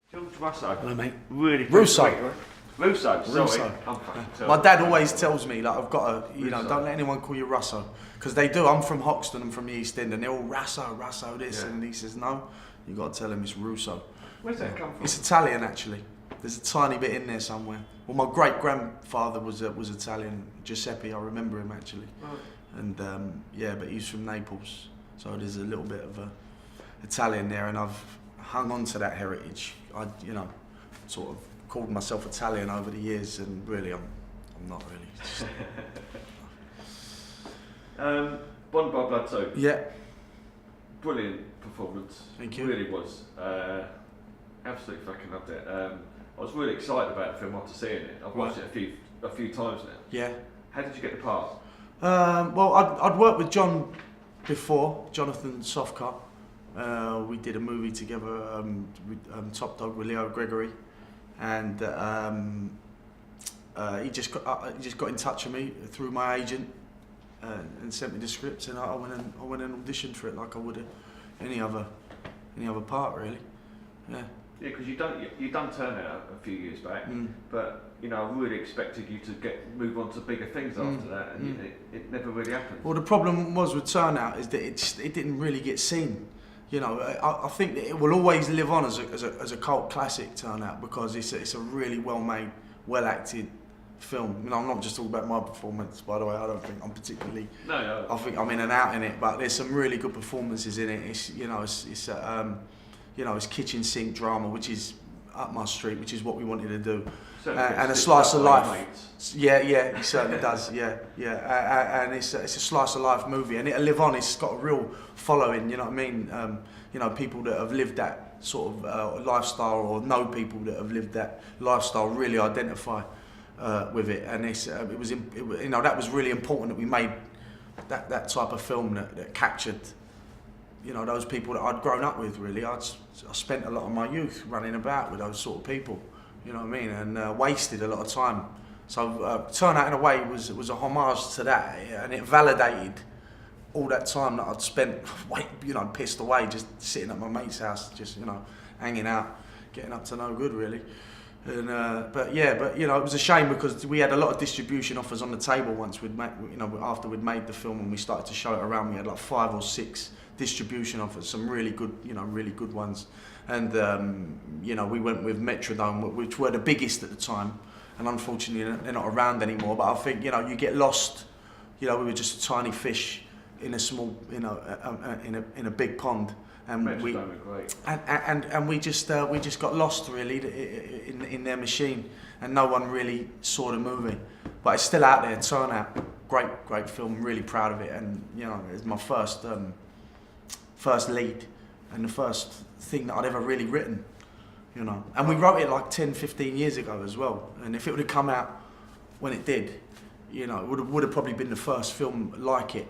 George Russo. Hello, mate. Really Russo. Russo. Sorry. Russo. I'm fucking terrible. My dad always tells me, like, I've got to, Russo. don't let anyone call you Russo. Because they do. I'm from Hoxton, I'm from the East End, and they're all Russo this, and he says, no, you got to tell him it's Russo. Where's that come from? It's Italian, actually. There's a tiny bit in there somewhere. Well, my great-grandfather was Italian, Giuseppe, I remember him, actually. Right. And, yeah, but he's from Naples, so there's a little bit of Italian there, and I've hung on to that heritage. I, sort of called myself Italian over the years, and really, I'm not really. Bond by Blood 2. Yeah. Brilliant performance. Thank you. Really was. Absolutely fucking loved it. I was really excited about the film after seeing it. I've watched it a few times now. Yeah. How did you get the part? Well, I'd worked with John before, Jonathan Softcut. We did a movie together, with Top Dog with Leo Gregory, and he just got in touch with me through my agent and sent me the script, and I went and auditioned for it like I would any other part, really. Yeah. Yeah, because you done Turnout a few years back, but I really expected you to move on to bigger things after that, and it never really happened. Well, the problem was with Turnout is that it didn't really get seen. I think that it will always live on as a cult classic, Turnout, because it's a really well-made, well-acted film. I'm not just talking about my performance, by the way. I don't think I'm particularly. No. I think I'm in and out in it, but there's some really good performances in it. It's kitchen sink drama, which is up my street, which is what we wanted to do, and a slice of life. Yeah, it certainly does. Yeah, and it's a slice of life movie, and it'll live on. It's got a real following. You know what I mean? People that have lived that sort of lifestyle, or know people that have lived that lifestyle, really identify with it, and that was really important that we made that type of film that captured those people that I'd grown up with. Really, I spent a lot of my youth running about with those sort of people, you know what I mean, and wasted a lot of time. So Turnout in a way was a homage to that, and it validated all that time that I'd spent, pissed away, just sitting at my mate's house, just hanging out, getting up to no good, really. And but it was a shame because we had a lot of distribution offers on the table once after we'd made the film and we started to show it around. We had like 5 or 6 distribution offers, some really good ones, and we went with Metrodome, which were the biggest at the time, and unfortunately they're not around anymore. But I think you get lost. We were just a tiny fish in a small, in a big pond. And we just got lost really in their machine, and no one really saw the movie. But it's still out there. Turnout, great film. Really proud of it, and it's my first lead and the first thing that I'd ever really written. And we wrote it like 10, 15 years ago as well. And if it would have come out when it did, it would have probably been the first film like it.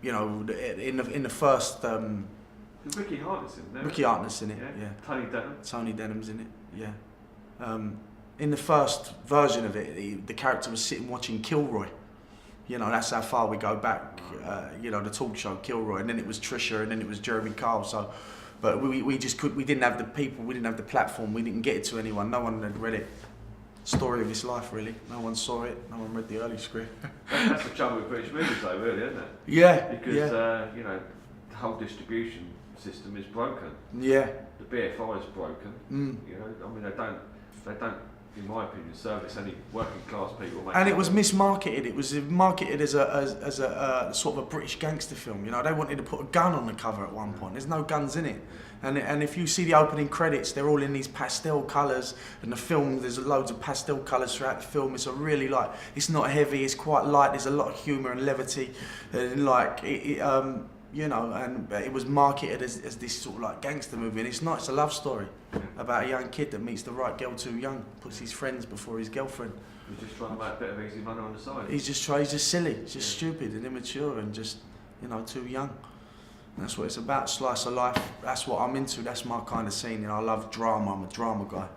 In the first. Ricky Hartness in there. Ricky Hartness in it, yeah. Tony Denham's in it, yeah. In the first version of it, the character was sitting watching Kilroy. That's how far we go back. The talk show Kilroy, and then it was Trisha, and then it was Jeremy Kyle. So, but we didn't have the people, we didn't have the platform, we didn't get it to anyone. No one had read it. Story of his life, really. No one saw it. No one read the early script. That's the trouble with British movies, though, really, isn't it? Yeah. Because the whole distribution system is broken. Yeah. The BFI is broken. They don't, in my opinion, service any working class people. And it was mismarketed. It was marketed as a sort of a British gangster film. They wanted to put a gun on the cover at one point. There's no guns in it. And if you see the opening credits, they're all in these pastel colours. And the film, there's loads of pastel colours throughout the film. It's a really it's not heavy. It's quite light. There's a lot of humour and levity, and and it was marketed as this sort of gangster movie, and it's not. It's a love story about a young kid that meets the right girl too young, puts his friends before his girlfriend. He's just trying to make a bit of easy money on the side. He's just silly, just stupid and immature, and just too young. And that's what it's about. Slice of life. That's what I'm into. That's my kind of scene. I love drama. I'm a drama guy.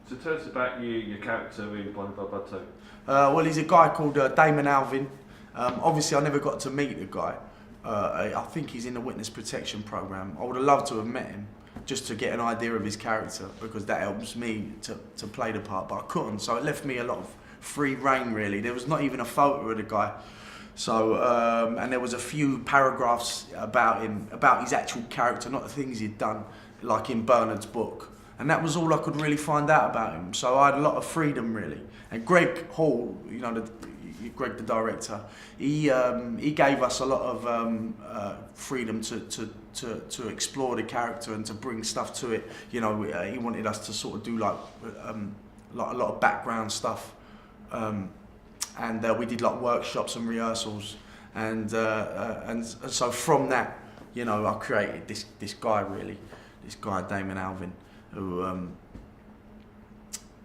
So tell us about your character in Bond by Blood 2. Well, he's a guy called Damon Alvin. Obviously, I never got to meet the guy. I think he's in the witness protection program. I would have loved to have met him, just to get an idea of his character, because that helps me to play the part, but I couldn't, so it left me a lot of free reign really. There was not even a photo of the guy. So, and there was a few paragraphs about him, about his actual character, not the things he'd done, like in Bernard's book. And that was all I could really find out about him. So I had a lot of freedom really. And Greg Hall, you know, Greg the director, he gave us a lot of freedom to explore the character and to bring stuff to it. You know, he wanted us to sort of do like a lot of background stuff. And we did like workshops and rehearsals, and so from that, you know, I created this guy really, this guy Damon Alvin, who,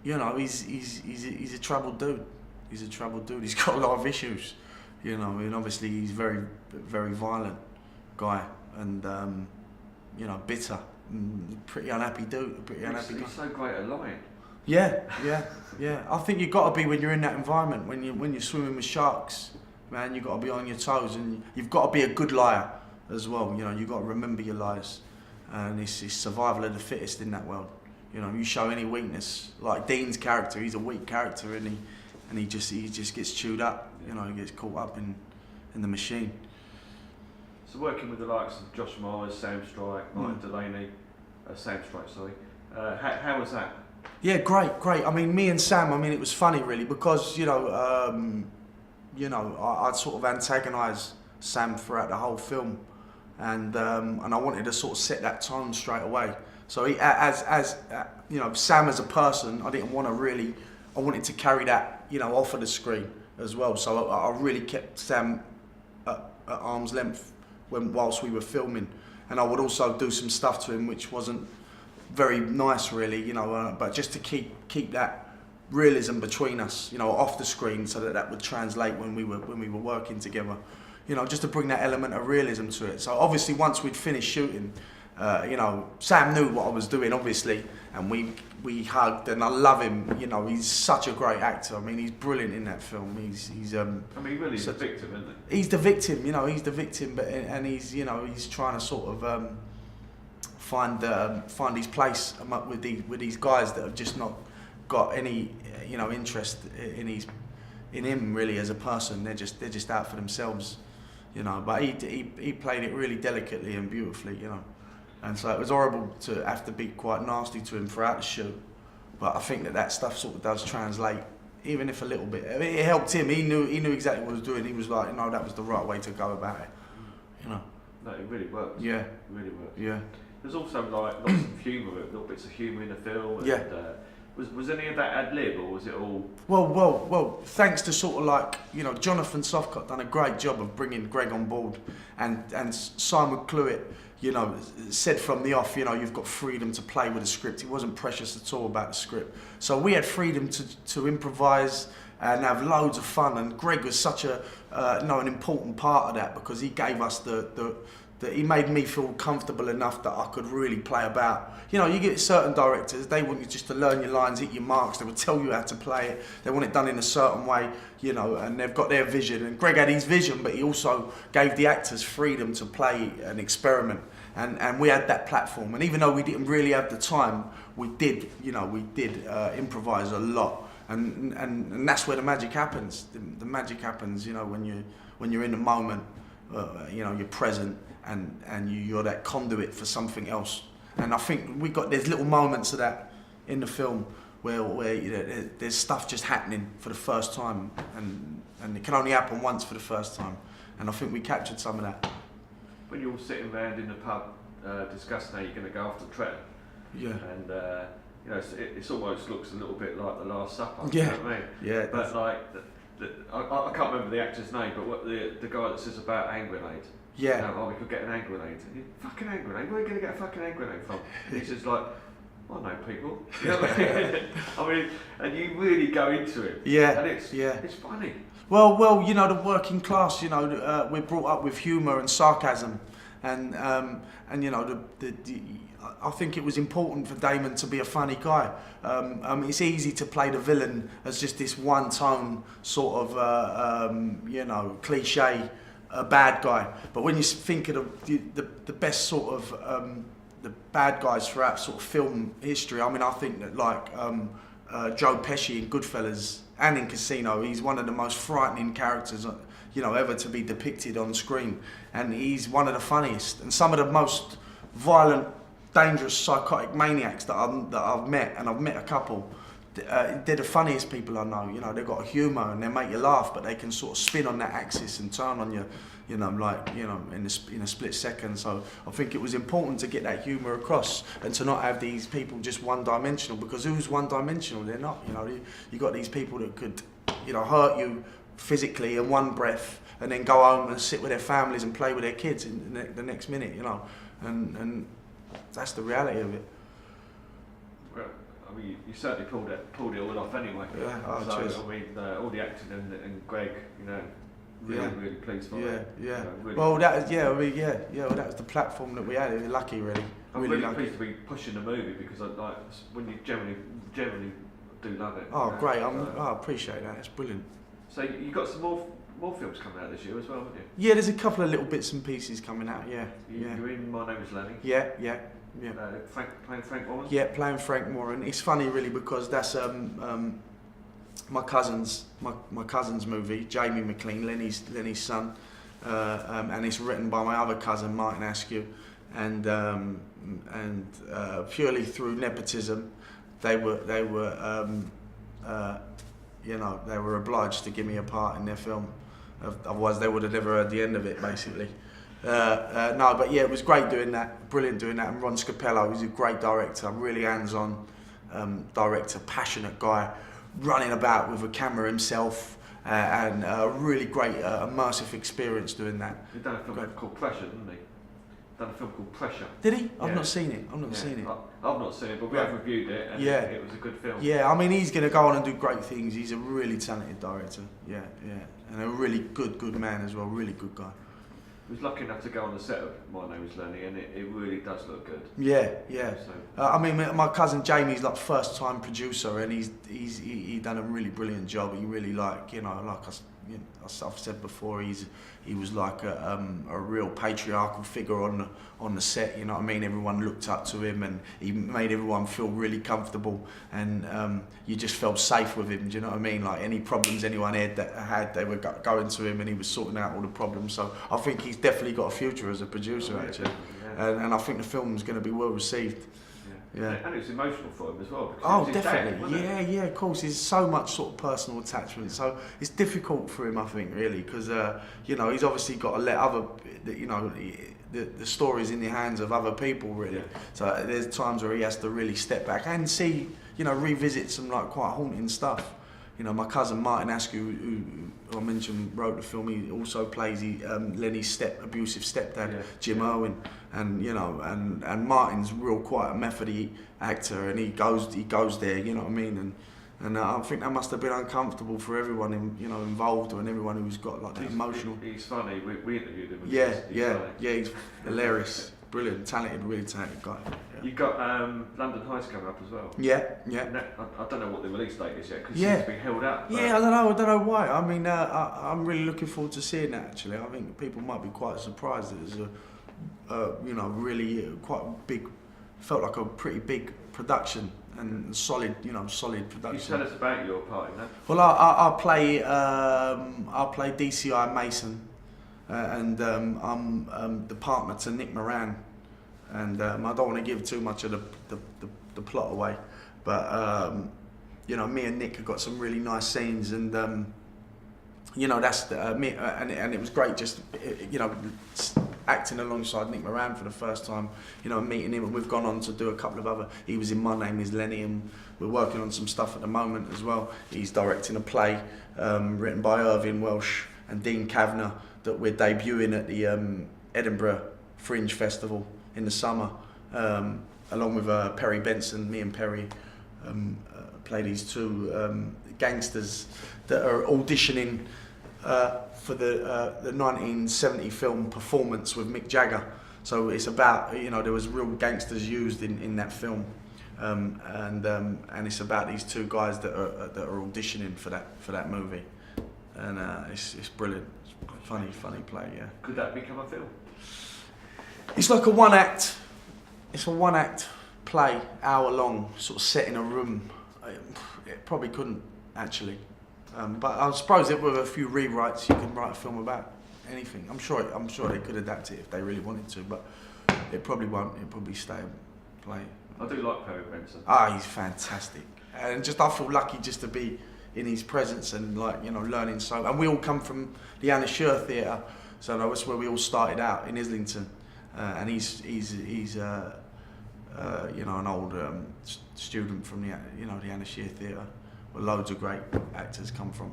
you know, he's a troubled dude. He's a troubled dude. He's got a lot of issues, you know, and obviously he's very violent guy, and you know, bitter, pretty unhappy dude, He's so great at lying. Yeah. I think you've got to be when you're in that environment, when you're swimming with sharks, man. You've got to be on your toes, and you've got to be a good liar as well. You know, you've got to remember your lies, and it's survival of the fittest in that world. You know, you show any weakness, like Dean's character, he's a weak character, and he just gets chewed up. You know, he gets caught up in the machine. So working with the likes of Josh Myers, Sam Strike, Martin Delaney, Sam Strike, sorry. How was that? Yeah, great. I mean, me and Sam, I mean, it was funny really, because, you know, I'd sort of antagonise Sam throughout the whole film, and I wanted to sort of set that tone straight away. So as you know, Sam as a person, I wanted to carry that, you know, off of the screen as well. So I really kept Sam at arm's length whilst we were filming, and I would also do some stuff to him which wasn't very nice really, you know, but just to keep that realism between us, you know, off the screen, so that would translate when we were working together, you know, just to bring that element of realism to it. So obviously once we'd finished shooting, you know, Sam knew what I was doing obviously, and we hugged, and I love him, you know, he's such a great actor. I mean, he's brilliant in that film. He's I mean, really, he's the victim, isn't he? He's the victim, you know, he's the victim, but and he's, you know, he's trying to sort of find his place with these guys that have just not got any, you know, interest in him really as a person. They're just out for themselves, you know. But he played it really delicately and beautifully, you know. And so it was horrible to have to be quite nasty to him throughout the shoot. But I think that stuff sort of does translate, even if a little bit. I mean, it helped him. He knew exactly what he was doing. He was like, no, that was the right way to go about it, you know. No, it really worked. Yeah. It really worked. Yeah. There's also like lots of humour, little bits of humour in the film. And, yeah. Was any of that ad lib, or was it all? Well. Thanks to sort of like, you know, Jonathan Softcott done a great job of bringing Greg on board, and Simon Cluett, you know, said from the off, you know, you've got freedom to play with the script. He wasn't precious at all about the script, so we had freedom to improvise and have loads of fun. And Greg was such a you know, an important part of that, because he gave us he made me feel comfortable enough that I could really play about. You know, you get certain directors, they want you just to learn your lines, hit your marks, they will tell you how to play it, they want it done in a certain way, you know, and they've got their vision. And Greg had his vision, but he also gave the actors freedom to play and experiment. And we had that platform. And even though we didn't really have the time, we did improvise a lot. And that's where the magic happens. The magic happens, you know, when you're in the moment, you know, you're present, and you're that conduit for something else. And I think there's little moments of that in the film where you know, there's stuff just happening for the first time, and it can only happen once for the first time. And I think we captured some of that. When you're all sitting around in the pub discussing how you're going to go after Trent, yeah, and you know, it almost looks a little bit like The Last Supper. Yeah, you know what I mean? Yeah. But like, I can't remember the actor's name, but what the guy that says about hand grenade. Yeah. You know, oh, we could get an hand grenade. Fucking hand grenade? Where are you going to get a fucking hand grenade from? And he's just like, I know people. You know what I mean? I mean, and you really go into it. Yeah. And it's funny. Well, you know, the working class, you know, we're brought up with humour and sarcasm, and you know, I think it was important for Damon to be a funny guy. It's easy to play the villain as just this one tone sort of, you know, cliche bad guy. But when you think of the best sort of the bad guys throughout sort of film history. I mean, I think that like Joe Pesci in Goodfellas and in Casino, he's one of the most frightening characters, you know, ever to be depicted on screen, and he's one of the funniest and some of the most violent, dangerous, psychotic maniacs that I've met, and I've met a couple. They're the funniest people I know. You know, they've got humour and they make you laugh, but they can sort of spin on that axis and turn on you, you know, like, you know, in a split second. So I think it was important to get that humour across and to not have these people just one-dimensional, because who's one-dimensional? They're not. You know, you got these people that could, you know, hurt you physically in one breath and then go home and sit with their families and play with their kids in the next minute. You know, and that's the reality of it. Well, I mean, you certainly pulled it all off anyway. Yeah, oh, so cheers. I mean, all the acting and Greg, you know, really pleased for it. Yeah. You know, really well, that is, yeah. I mean, well, that was the platform that we had. We're lucky, really. I'm really really lucky. pleased to be pushing the movie, because I like when you generally do love it. Oh, you know, great! so. I appreciate that. It's brilliant. So you got some more films coming out this year as well, haven't you? Yeah, there's a couple of little bits and pieces coming out. Yeah. You're in My Name Is Lenny. Yeah. Playing Frank Warren. Yeah, playing Frank Warren. It's funny, really, because that's my cousin's movie, Jamie McLean, Lenny's son, and it's written by my other cousin, Martin Askew, and purely through nepotism, they were you know, they were obliged to give me a part in their film. Otherwise, they would have never heard the end of it, basically. No, but yeah, it was great doing that, brilliant doing that. And Ron Scapello, he's a great director, really hands-on director, passionate guy, running about with a camera himself, and a really great immersive experience doing that. He's done a film called Pressure, didn't he? Done a film called Pressure. Did he? I've not seen it. I've not seen it. I've not seen it, but we have reviewed it, and it was a good film. Yeah, I mean, he's going to go on and do great things. He's a really talented director. Yeah, and a really good man as well. Really good guy. I was lucky enough to go on the set of My Name Is Lenny, and it really does look good. Yeah. So, I mean, my cousin Jamie's like first time producer, and he done a really brilliant job. He really like, you know, like I've said before, he was like a real patriarchal figure on the set. You know what I mean? Everyone looked up to him, and he made everyone feel really comfortable, and you just felt safe with him. Do you know what I mean? Like any problems anyone had, they were going to him, and he was sorting out all the problems. So I think he's definitely got a future as a producer, actually, and I think the film's going to be well received. Yeah. And it was emotional for him as well. Oh, definitely. Yeah, of course. There's so much sort of personal attachment. So it's difficult for him, I think, really, because, you know, he's obviously got to let you know, the story's in the hands of other people, really. Yeah. So there's times where he has to really step back and see, you know, revisit some, like, quite haunting stuff. You know, my cousin Martin Askew, who I mentioned wrote the film, he also plays Lenny's abusive stepdad, Jim Irwin, and you know, and Martin's real quite a methody actor, and he goes there, you know what I mean, and I think that must have been uncomfortable for everyone involved, and everyone who's got like that emotional. He's funny. We interviewed him. He's hilarious, brilliant, really talented guy. Yeah. You've got London Heist coming up as well. Yeah. I don't know what the release date is yet, because it seems to be held up. Yeah, I don't know why. I mean, I'm really looking forward to seeing that, actually. I think people might be quite surprised that it's really quite big, felt like a pretty big production and solid production. Can you tell us about your part in that? Well, I play DCI Mason, and I'm the partner to Nick Moran. And I don't want to give too much of the plot away, but you know, me and Nick have got some really nice scenes, and you know, that's me, and it was great just you know, acting alongside Nick Moran for the first time, you know, meeting him, and we've gone on to do a couple of other. He was in My Name Is Lenny, and we're working on some stuff at the moment as well. He's directing a play written by Irving Welsh and Dean Kavanagh that we're debuting at the Edinburgh Fringe Festival in the summer, along with Perry Benson. Me and Perry play these two gangsters that are auditioning for the 1970 film Performance with Mick Jagger. So it's about, you know, there was real gangsters used in that film, and it's about these two guys that are auditioning for that movie, and it's brilliant. It's funny play. Yeah. Could that become a film? It's like a one act it's a one-act play, hour long, sort of set in a room. It probably couldn't actually, but I suppose that with a few rewrites, you can write a film about anything. I'm sure they could adapt it if they really wanted to, but it probably won't. It'll probably stay a play. I do like Perry Benson. He's fantastic, and I feel lucky just to be in his presence and learning so. And we all come from the Anna Scher Theatre, so that's where we all started out in Islington, and he's an old student from the Anna Scher Theatre, where loads of great actors come from.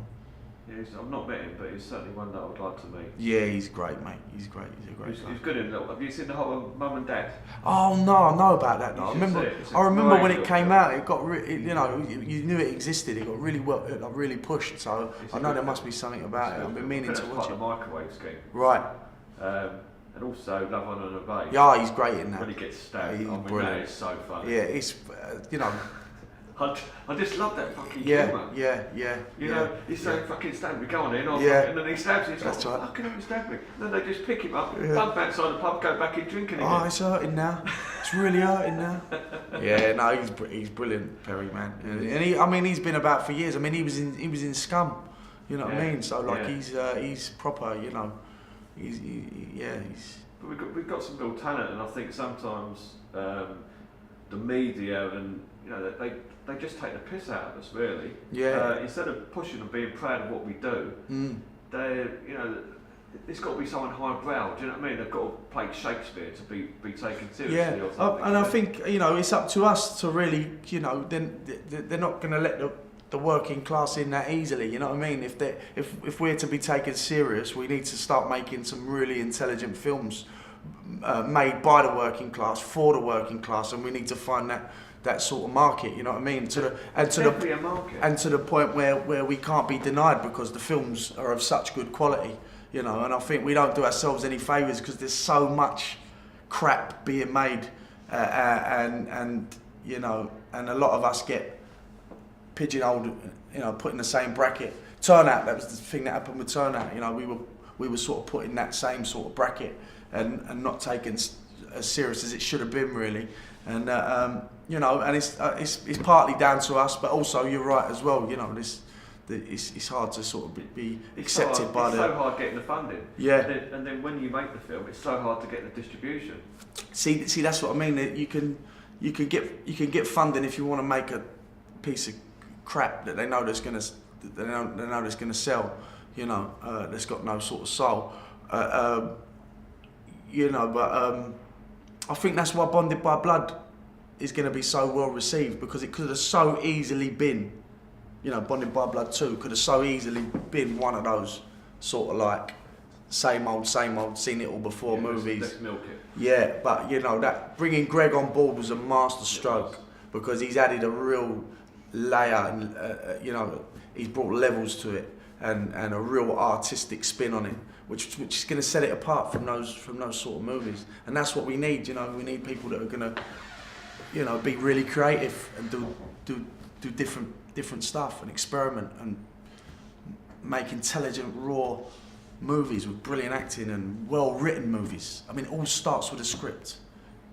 Yeah, I've not met him, but he's certainly one that I would like to meet. Yeah, he's great, mate. He's great. He's a great guy. He's good in it. Have you seen the whole Mum and Dad? Oh no, I know about that. I remember when it came out. It got you knew it existed. It got really pushed. So I know there must be something about it. I've been meaning to watch it. The microwave scheme. Right. And also Love on an Obey. Yeah, he's great in that. When he gets stabbed, brilliant. That is so funny. Yeah, it's I just love that fucking humour. Yeah. He's saying fucking stab me, go on in, and then he stabs him. That's right. Fucking hell, he stabbed me. And then they just pick him up, bump outside the pub, go back in drinking again. Oh, it's hurting now. It's really hurting now. Yeah, no, he's brilliant, Perry, man. And he's been about for years. I mean, he was in Scum. You know what I mean? So he's proper. He's. But we've got some real talent, and I think sometimes the media and they just take the piss out of us, really. Yeah. Instead of pushing and being proud of what we do, it's got to be someone highbrow. Do you know what I mean? They've got to play Shakespeare to be taken seriously. Yeah. Or something. And I think it's up to us to really, then they're not going to let the working class in that easily. You know what I mean? If we're to be taken serious, we need to start making some really intelligent films made by the working class for the working class, and we need to find that sort of market, you know what I mean? To the point where we can't be denied because the films are of such good quality, and I think we don't do ourselves any favours because there's so much crap being made, and a lot of us get pigeonholed, put in the same bracket. Turnout, that was the thing that happened with Turnout. We were sort of put in that same sort of bracket and not taken as serious as it should have been, really. And and it's partly down to us, but also you're right as well. It's hard to sort of be accepted by the. It's so hard getting the funding. Yeah. And then when you make the film, it's so hard to get the distribution. See, that's what I mean. You can get funding if you want to make a piece of crap that they know that's gonna sell. That's got no sort of soul. But I think that's why Bonded by Blood is going to be so well received, because it could have so easily been, Bonded by Blood 2 could have so easily been one of those sort of like same old, seen it all before movies. Let's milk it. Yeah, but that bringing Greg on board was a master stroke, because he's added a real layer and he's brought levels to it and a real artistic spin on it, which is going to set it apart from those sort of movies. And that's what we need. We need people that are going to be really creative and do different stuff and experiment and make intelligent, raw movies with brilliant acting and well written movies. I mean, it all starts with a script.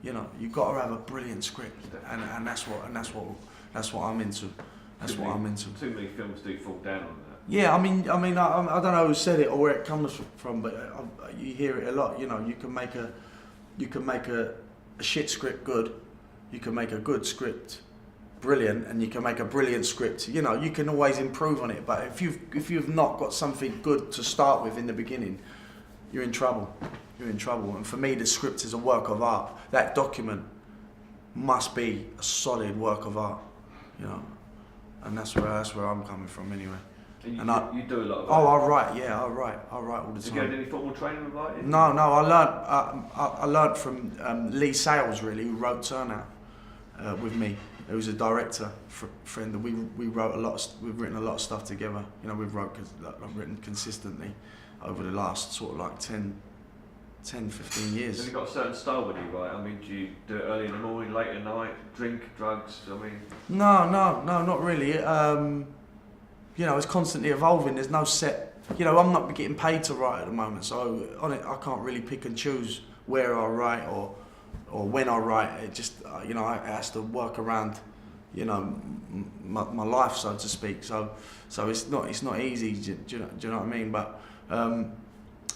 You've got to have a brilliant script, and that's what I'm into. That's what I'm into. Too many films do fall down on that. Yeah, I mean, I don't know who said it or where it comes from, but you hear it a lot. You can make a shit script good, you can make a good script brilliant, and you can make a brilliant script. You can always improve on it. But if you've not got something good to start with in the beginning, you're in trouble. And for me, the script is a work of art. That document must be a solid work of art. And that's where I'm coming from anyway. And you do a lot of that? Oh, I write all the time. Did you get any formal training with writing? No, I learned from Lee Sales, really, who wrote Turnout with me. He was a director friend, and we've written a lot of stuff together. I've written consistently over the last sort of like 10, 15 years. Have you got a certain style when you write? I mean, do you do it early in the morning, late at night, drink, drugs? I mean... No, not really. It's constantly evolving. There's no set... I'm not getting paid to write at the moment, so on it, I can't really pick and choose where I write or or when I write, it just it has to work around my life, so to speak. So it's not easy. Do you know what I mean? But and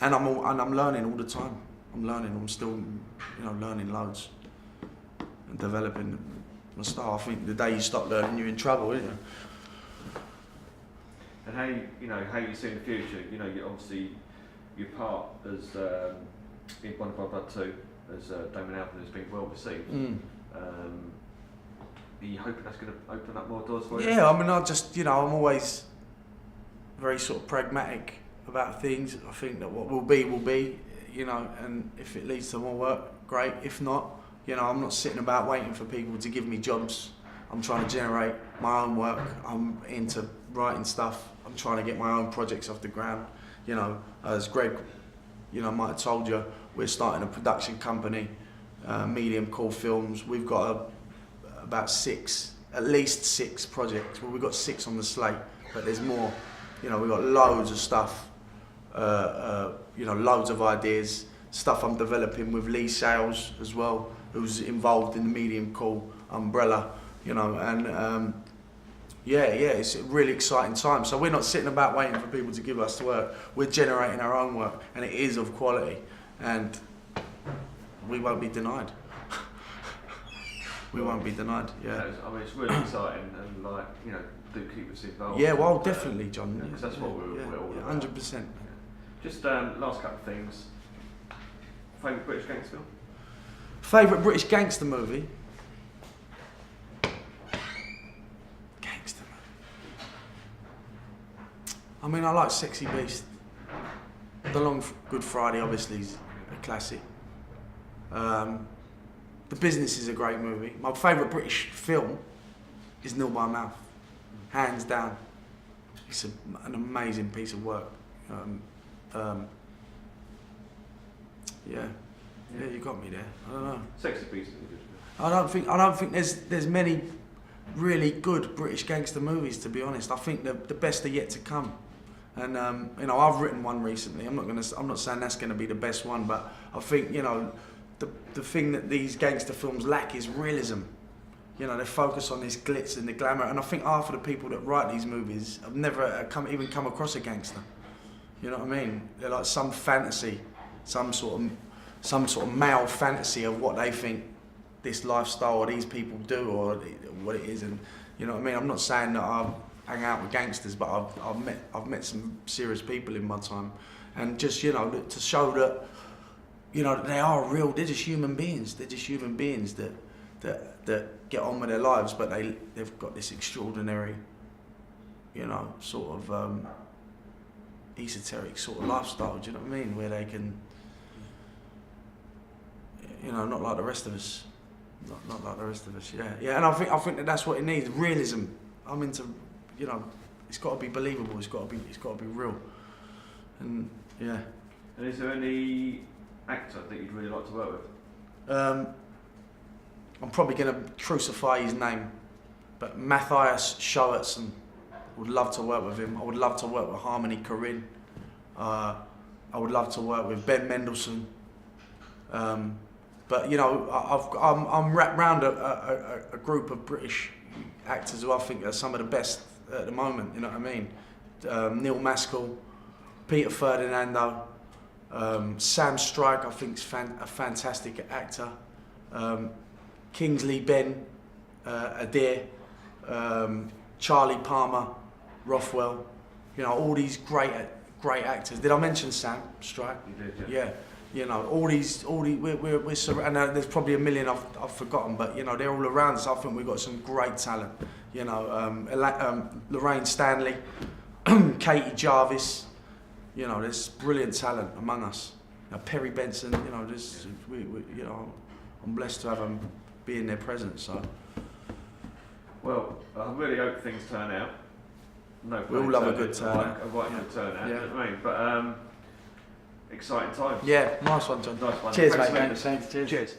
I'm learning all the time. I'm still learning loads and developing my style. I think the day you stop learning, you're in trouble, isn't you? And how you see in the future? You obviously your part as in Bond by Blood 2 as Damon Alvin has been well received. Are you hoping that's going to open up more doors for you? Yeah, I mean, I'm always very sort of pragmatic about things. I think that what will be, and if it leads to more work, great. If not, I'm not sitting about waiting for people to give me jobs. I'm trying to generate my own work. I'm into writing stuff. I'm trying to get my own projects off the ground. As Greg, might have told you, we're starting a production company, Medium Core Films. We've got at least six projects. Well, we've got 6 on the slate, but there's more. We've got loads of stuff, loads of ideas, stuff I'm developing with Lee Sales as well, who's involved in the Medium Core umbrella, it's a really exciting time. So we're not sitting about waiting for people to give us work. We're generating our own work, and it is of quality, and we won't be denied. We won't be denied. Yeah. I mean, it's really exciting, and do keep us involved. Yeah, well, definitely, John. Because that's what we're all about. 100%. Just last couple of things. Favourite British gangster film? Favourite British gangster movie? Gangster movie. I mean, I like Sexy Beast. The Long Good Friday, obviously, is a classic. The Business is a great movie. My favourite British film is Nil by Mouth, hands down. It's an amazing piece of work. You got me there. I don't know. Sexy Beast is a good film. I don't think there's many really good British gangster movies, to be honest. I think the best are yet to come. And I've written one recently. I'm not saying that's going to be the best one, but I think the thing that these gangster films lack is realism. They focus on this glitz and the glamour, and I think half of the people that write these movies have never even come across a gangster. You know what I mean? They're like some fantasy, some sort of male fantasy of what they think this lifestyle or these people do or what it is, and you know what I mean. I'm not saying that I hang out with gangsters, but I've met some serious people in my time, and just to show that they are real. They're just human beings. They're just human beings that get on with their lives, but they've got this extraordinary, sort of esoteric sort of lifestyle. Do you know what I mean? Where they can, not like the rest of us. Not like the rest of us. Yeah. And I think that's what it needs. Realism. I'm into, it's got to be believable. It's got to be real. And yeah. And is there any actor that you'd really like to work with? I'm probably going to crucify his name, but Matthias Schoenaerts, would love to work with him. I would love to work with Harmony Korine. I would love to work with Ben Mendelsohn. But I'm wrapped around a group of British actors who I think are some of the best at the moment. You know what I mean? Neil Maskell, Peter Ferdinando, Sam Strike. I think is a fantastic actor. Kingsley Ben, Adair, Charlie Palmer, Rothwell. All these great actors. Did I mention Sam Strike? You did, yeah. All these we're surrounded. There's probably a million I've forgotten, but they're all around us. I think we've got some great talent. Lorraine Stanley, Katie Jarvis. There's brilliant talent among us. Perry Benson. I'm blessed to have them be in their presence. So. Well, I really hope things turn out. No, we all love a good turnout. A good turnout. Yeah. You know what I mean? But exciting times. Yeah, nice one, John. Nice one. Cheers, Thanks, mate. Cheers. Cheers.